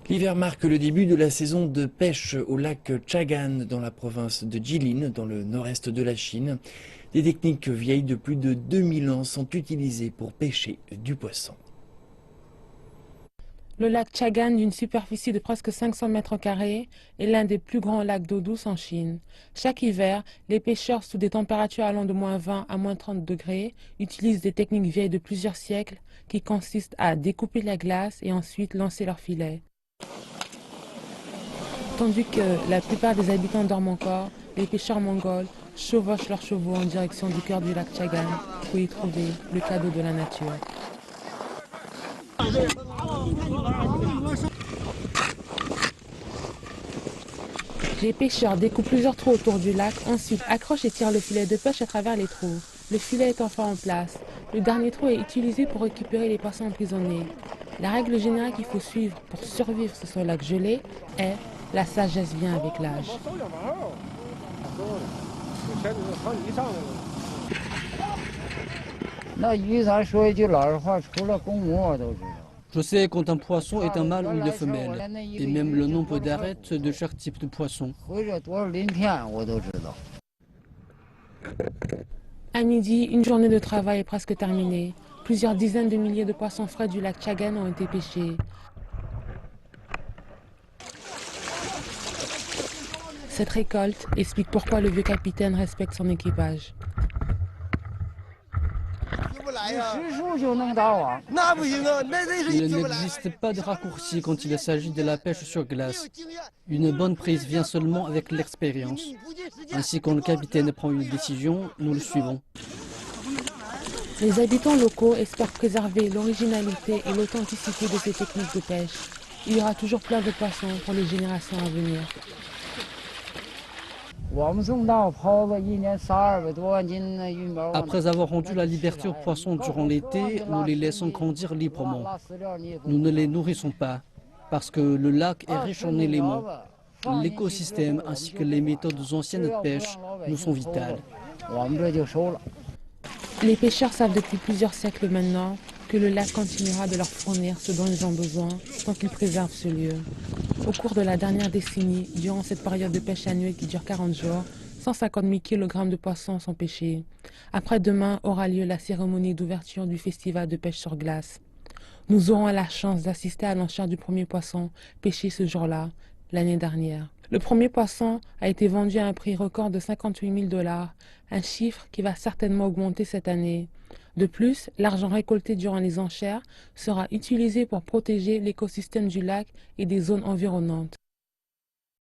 L'hiver marque le début de la saison de pêche au lac Chagan dans la province de Jilin, dans le nord-est de la Chine. Des techniques vieilles de plus de 2000 ans sont utilisées pour pêcher du poisson. Le lac Chagan, d'une superficie de presque 500 mètres carrés, est l'un des plus grands lacs d'eau douce en Chine. Chaque hiver, les pêcheurs, sous des températures allant de -20 à -30 degrés, utilisent des techniques vieilles de plusieurs siècles qui consistent à découper la glace et ensuite lancer leurs filets. Tandis que la plupart des habitants dorment encore, les pêcheurs mongols chevauchent leurs chevaux en direction du cœur du lac Chagan pour y trouver le cadeau de la nature. Les pêcheurs découpent plusieurs trous autour du lac, ensuite accrochent et tirent le filet de pêche à travers les trous. Le filet est enfin en place. Le dernier trou est utilisé pour récupérer les poissons emprisonnés. La règle générale qu'il faut suivre pour survivre sur ce lac gelé est « la sagesse vient avec l'âge ». Je sais quand un poisson est un mâle ou une femelle, et même le nombre d'arêtes de chaque type de poisson. À midi, une journée de travail est presque terminée. Plusieurs dizaines de milliers de poissons frais du lac Chagan ont été pêchés. Cette récolte explique pourquoi le vieux capitaine respecte son équipage. Il n'existe pas de raccourci quand il s'agit de la pêche sur glace. Une bonne prise vient seulement avec l'expérience. Ainsi, quand le capitaine prend une décision, nous le suivons. Les habitants locaux espèrent préserver l'originalité et l'authenticité de ces techniques de pêche. Il y aura toujours plein de poissons pour les générations à venir. Après avoir rendu la liberté aux poissons durant l'été, nous les laissons grandir librement. Nous ne les nourrissons pas, parce que le lac est riche en éléments. L'écosystème ainsi que les méthodes anciennes de pêche nous sont vitales. Les pêcheurs savent depuis plusieurs siècles maintenant que le lac continuera de leur fournir ce dont ils ont besoin tant qu'ils préservent ce lieu. Au cours de la dernière décennie, durant cette période de pêche annuelle qui dure 40 jours, 150 000 kg de poissons sont pêchés. Après-demain aura lieu la cérémonie d'ouverture du festival de pêche sur glace. Nous aurons la chance d'assister à l'enchère du premier poisson pêché ce jour-là, l'année dernière. Le premier poisson a été vendu à un prix record de 58 000 $, un chiffre qui va certainement augmenter cette année. De plus, l'argent récolté durant les enchères sera utilisé pour protéger l'écosystème du lac et des zones environnantes.